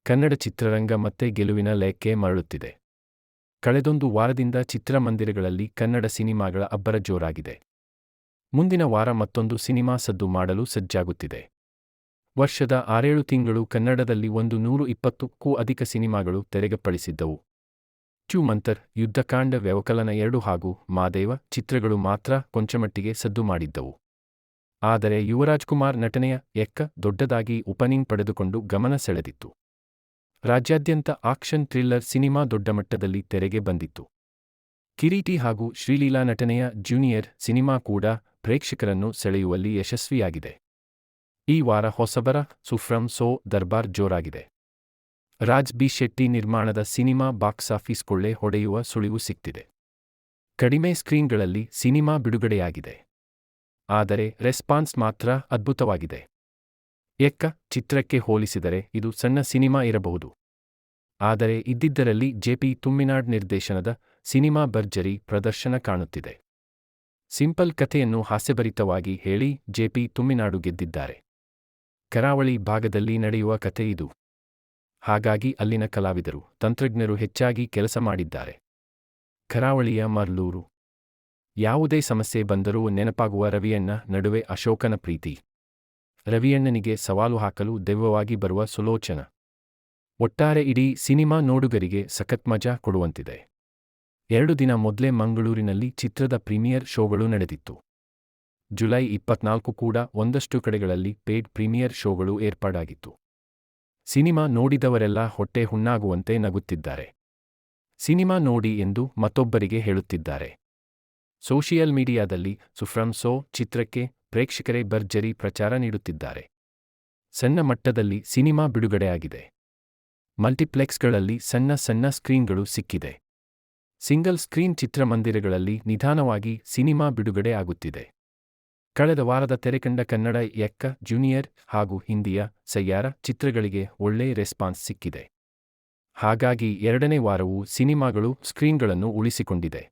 ಕನ್ನಡ ಚಿತ್ರರಂಗ ಮತ್ತೆ ಗೆಲುವಿನ ಲೆಕ್ಕೆ ಮರಳುತ್ತಿದೆ. ಕಳೆದೊಂದು ವಾರದಿಂದ ಚಿತ್ರಮಂದಿರಗಳಲ್ಲಿ ಕನ್ನಡ ಸಿನಿಮಾಗಳ ಅಬ್ಬರ ಜೋರಾಗಿದೆ. ಮುಂದಿನ ವಾರ ಮತ್ತೊಂದು ಸಿನಿಮಾ ಸದ್ದು ಮಾಡಲು ಸಜ್ಜಾಗುತ್ತಿದೆ. ವರ್ಷದ 6-7 ತಿಂಗಳು ಕನ್ನಡದಲ್ಲಿ 120ಕ್ಕೂ ಅಧಿಕ ಸಿನಿಮಾಗಳು ತೆರೆಗಪ್ಪಳಿಸಿದ್ದವು. ಮಂತರ್, ಯುದ್ಧಕಾಂಡ, ವ್ಯವಕಲನ 2 ಹಾಗೂ ಮಾದೇವ ಚಿತ್ರಗಳು ಮಾತ್ರ ಕೊಂಚಮಟ್ಟಿಗೆ ಸದ್ದು ಮಾಡಿದ್ದವು. ಆದರೆ ಯುವರಾಜ್ಕುಮಾರ್ ನಟನೆಯ ಎಕ್ಕ ದೊಡ್ಡದಾಗಿ ಓಪನಿಂಗ್ ಪಡೆದುಕೊಂಡು ಗಮನ ಸೆಳೆದಿತ್ತು. ರಾಜ್ಯಾದ್ಯಂತ ಆಕ್ಷನ್ ಥ್ರಿಲ್ಲರ್ ಸಿನಿಮಾ ದೊಡ್ಡಮಟ್ಟದಲ್ಲಿ ತೆರೆಗೆ ಬಂದಿತ್ತು. ಕಿರೀಟಿ ಹಾಗೂ ಶ್ರೀಲೀಲಾ ನಟನೆಯ ಜೂನಿಯರ್ ಸಿನಿಮಾ ಕೂಡ ಪ್ರೇಕ್ಷಕರನ್ನು ಸೆಳೆಯುವಲ್ಲಿ ಯಶಸ್ವಿಯಾಗಿದೆ. ಈ ವಾರ ಹೊಸಬರ ಸುಫ್ರಂ ಸೋ ದರ್ಬಾರ್ ಜೋರಾಗಿದೆ. ರಾಜ್ ಬಿ ಶೆಟ್ಟಿ ನಿರ್ಮಾಣದ ಸಿನಿಮಾ ಬಾಕ್ಸಾಫೀಸ್ ಕೊಳ್ಳೆ ಹೊಡೆಯುವ ಸುಳಿವು ಸಿಕ್ತಿದೆ. ಕಡಿಮೆ ಸ್ಕ್ರೀನ್ಗಳಲ್ಲಿ ಸಿನಿಮಾ ಬಿಡುಗಡೆಯಾಗಿದೆ. ಆದರೆ ರೆಸ್ಪಾನ್ಸ್ ಮಾತ್ರ ಅದ್ಭುತವಾಗಿದೆ. ಎಕ್ಕ ಚಿತ್ರಕ್ಕೆ ಹೋಲಿಸಿದರೆ ಇದು ಸಣ್ಣ ಸಿನಿಮಾ ಇರಬಹುದು. ಆದರೆ ಇದ್ದಿದ್ದರಲ್ಲಿ ಜೆಪಿ ತುಮ್ಮಿನಾಡ್ ನಿರ್ದೇಶನದ ಸಿನಿಮಾ ಭರ್ಜರಿ ಪ್ರದರ್ಶನ ಕಾಣುತ್ತಿದೆ. ಸಿಂಪಲ್ ಕಥೆಯನ್ನು ಹಾಸ್ಯಭರಿತವಾಗಿ ಹೇಳಿ ಜೆಪಿ ತುಮ್ಮಿನಾಡು ಗೆದ್ದಿದ್ದಾರೆ. ಕರಾವಳಿ ಭಾಗದಲ್ಲಿ ನಡೆಯುವ ಕಥೆ ಇದು. ಹಾಗಾಗಿ ಅಲ್ಲಿನ ಕಲಾವಿದರು, ತಂತ್ರಜ್ಞರು ಹೆಚ್ಚಾಗಿ ಕೆಲಸ ಮಾಡಿದ್ದಾರೆ. ಕರಾವಳಿಯ ಮರ್ಲೂರು. ಯಾವುದೇ ಸಮಸ್ಯೆ ಬಂದರೂ ನೆನಪಾಗುವ ರವಿಯಣ್ಣ ನಡುವೆ ಅಶೋಕನ ಪ್ರೀತಿ. ರವಿಯಣ್ಣನಿಗೆ ಸವಾಲು ಹಾಕಲು ದೆವ್ವವಾಗಿ ಬರುವ ಸುಲೋಚನ. ಒಟ್ಟಾರೆ ಇಡೀ ಸಿನಿಮಾ ನೋಡುಗರಿಗೆ ಸಖತ್ ಮಜಾ ಕೊಡುವಂತಿದೆ. 2 ದಿನ ಮೊದಲೇ ಮಂಗಳೂರಿನಲ್ಲಿ ಚಿತ್ರದ ಪ್ರೀಮಿಯರ್ ಶೋಗಳು ನಡೆದಿತ್ತು. ಜುಲೈ 24 ಕೂಡ ಒಂದಷ್ಟು ಕಡೆಗಳಲ್ಲಿ ಪೇಯ್ಡ್ ಪ್ರೀಮಿಯರ್ ಶೋಗಳು ಏರ್ಪಾಡಾಗಿತ್ತು. ಸಿನಿಮಾ ನೋಡಿದವರೆಲ್ಲ ಹೊಟ್ಟೆ ಹುಣ್ಣಾಗುವಂತೆ ನಗುತ್ತಿದ್ದಾರೆ. ಸಿನಿಮಾ ನೋಡಿ ಎಂದು ಮತ್ತೊಬ್ಬರಿಗೆ ಹೇಳುತ್ತಿದ್ದಾರೆ. ಸೋಷಿಯಲ್ ಮೀಡಿಯಾದಲ್ಲಿ ಸುಫ್ರಂ ಸೋ ಚಿತ್ರಕ್ಕೆ ಪ್ರೇಕ್ಷಕರೇ ಭರ್ಜರಿ ಪ್ರಚಾರ ನೀಡುತ್ತಿದ್ದಾರೆ. ಸಣ್ಣ ಮಟ್ಟದಲ್ಲಿ ಸಿನಿಮಾ ಬಿಡುಗಡೆಯಾಗಿದೆ. ಮಲ್ಟಿಪ್ಲೆಕ್ಸ್ಗಳಲ್ಲಿ ಸಣ್ಣ ಸ್ಕ್ರೀನ್ಗಳು ಸಿಕ್ಕಿದೆ. ಸಿಂಗಲ್ ಸ್ಕ್ರೀನ್ ಚಿತ್ರಮಂದಿರಗಳಲ್ಲಿ ನಿಧಾನವಾಗಿ ಸಿನಿಮಾ ಬಿಡುಗಡೆ ಆಗುತ್ತಿದೆ. ಕಳೆದ ವಾರದ ತೆರೆಕಂಡ ಕನ್ನಡ ಎಕ್ಕ, ಜೂನಿಯರ್ ಹಾಗೂ ಹಿಂದಿಯ ಸಯ್ಯಾರ ಚಿತ್ರಗಳಿಗೆ ಒಳ್ಳೆ ರೆಸ್ಪಾನ್ಸ್ ಸಿಕ್ಕಿದೆ. ಹಾಗಾಗಿ 2ನೇ ವಾರವೂ ಸಿನಿಮಾಗಳು ಸ್ಕ್ರೀನ್ಗಳನ್ನು ಉಳಿಸಿಕೊಂಡಿದೆ.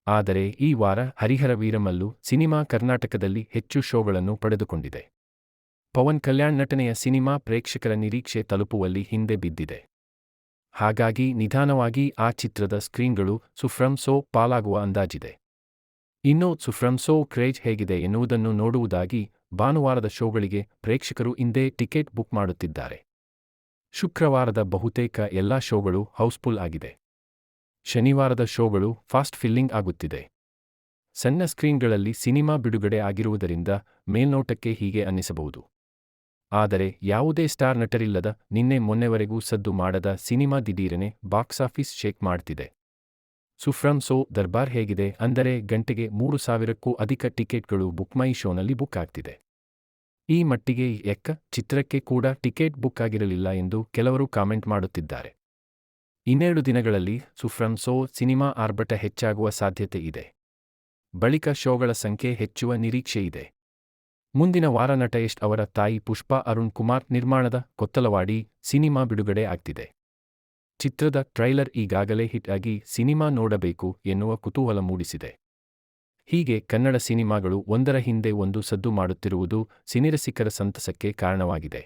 ಆದರೆ ಈ ವಾರ ಹರಿಹರ ವೀರಮಲ್ಲು ಸಿನಿಮಾ ಕರ್ನಾಟಕದಲ್ಲಿ ಹೆಚ್ಚು ಶೋಗಳನ್ನು ಪಡೆದುಕೊಂಡಿದೆ. ಪವನ್ ಕಲ್ಯಾಣ್ ನಟನೆಯ ಸಿನಿಮಾ ಪ್ರೇಕ್ಷಕರ ನಿರೀಕ್ಷೆ ತಲುಪುವಲ್ಲಿ ಹಿಂದೆ ಬಿದ್ದಿದೆ. ಹಾಗಾಗಿ ನಿಧಾನವಾಗಿ ಆ ಚಿತ್ರದ ಸ್ಕ್ರೀನ್ಗಳು ಸುಫ್ರಂ ಸೋ ಪಾಲಾಗುವ ಅಂದಾಜಿದೆ. ಇನ್ನು ಸುಫ್ರಂ ಸೋ ಕ್ರೇಜ್ ಹೇಗಿದೆ ಎನ್ನುವುದನ್ನು ನೋಡುವುದಾಗಿ ಭಾನುವಾರದ ಶೋಗಳಿಗೆ ಪ್ರೇಕ್ಷಕರು ಇಂದೇ ಟಿಕೆಟ್ ಬುಕ್ ಮಾಡುತ್ತಿದ್ದಾರೆ. ಶುಕ್ರವಾರದ ಬಹುತೇಕ ಎಲ್ಲಾ ಶೋಗಳು ಹೌಸ್ಫುಲ್ ಆಗಿದೆ. ಶನಿವಾರದ ಶೋಗಳು ಫಾಸ್ಟ್ ಫಿಲ್ಲಿಂಗ್ ಆಗುತ್ತಿದೆ. ಸಣ್ಣ ಸ್ಕ್ರೀನ್ಗಳಲ್ಲಿ ಸಿನಿಮಾ ಬಿಡುಗಡೆ ಆಗಿರುವುದರಿಂದ ಮೇಲ್ನೋಟಕ್ಕೆ ಹೀಗೆ ಅನ್ನಿಸಬಹುದು. ಆದರೆ ಯಾವುದೇ ಸ್ಟಾರ್ ನಟರಿಲ್ಲದ, ನಿನ್ನೆ ಮೊನ್ನೆವರೆಗೂ ಸದ್ದು ಮಾಡದ ಸಿನಿಮಾ ದಿಢೀರನೆ ಬಾಕ್ಸಾಫೀಸ್ ಶೇಕ್ ಮಾಡ್ತಿದೆ. ಸುಫ್ರಂ ಸೋ ದರ್ಬಾರ್ ಹೇಗಿದೆ ಅಂದರೆ ಗಂಟೆಗೆ 3000ಕ್ಕೂ ಅಧಿಕ ಟಿಕೆಟ್ಗಳು ಬುಕ್ ಮೈ ಶೋನಲ್ಲಿ ಬುಕ್ ಆಗ್ತಿದೆ. ಈ ಮಟ್ಟಿಗೆ ಎಕ್ಕ ಚಿತ್ರಕ್ಕೆ ಕೂಡ ಟಿಕೆಟ್ ಬುಕ್ ಆಗಿರಲಿಲ್ಲ ಎಂದು ಕೆಲವರು ಕಾಮೆಂಟ್ ಮಾಡುತ್ತಿದ್ದಾರೆ. ಇನ್ನೆರಡು ದಿನಗಳಲ್ಲಿ ಸುಫ್ರಂ ಸೋ ಸಿನಿಮಾ ಆರ್ಭಟ ಹೆಚ್ಚಾಗುವ ಸಾಧ್ಯತೆ ಇದೆ. ಬಳಿಕ ಶೋಗಳ ಸಂಖ್ಯೆ ಹೆಚ್ಚುವ ನಿರೀಕ್ಷೆ ಇದೆ. ಮುಂದಿನ ವಾರ ನಟ ಯಶ್ ಅವರ ತಾಯಿ ಪುಷ್ಪಾ ಅರುಣ್ ಕುಮಾರ್ ನಿರ್ಮಾಣದ ಕೊತ್ತಲವಾಡಿ ಸಿನಿಮಾ ಬಿಡುಗಡೆ ಆಗ್ತಿದೆ. ಚಿತ್ರದ ಟ್ರೈಲರ್ ಈಗಾಗಲೇ ಹಿಟ್ ಆಗಿ ಸಿನಿಮಾ ನೋಡಬೇಕು ಎನ್ನುವ ಕುತೂಹಲ ಮೂಡಿಸಿದೆ. ಹೀಗೆ ಕನ್ನಡ ಸಿನಿಮಾಗಳು ಒಂದರ ಹಿಂದೆ ಒಂದು ಸದ್ದು ಮಾಡುತ್ತಿರುವುದು ಸಿನಿರಸಿಕರ ಸಂತಸಕ್ಕೆ ಕಾರಣವಾಗಿದೆ.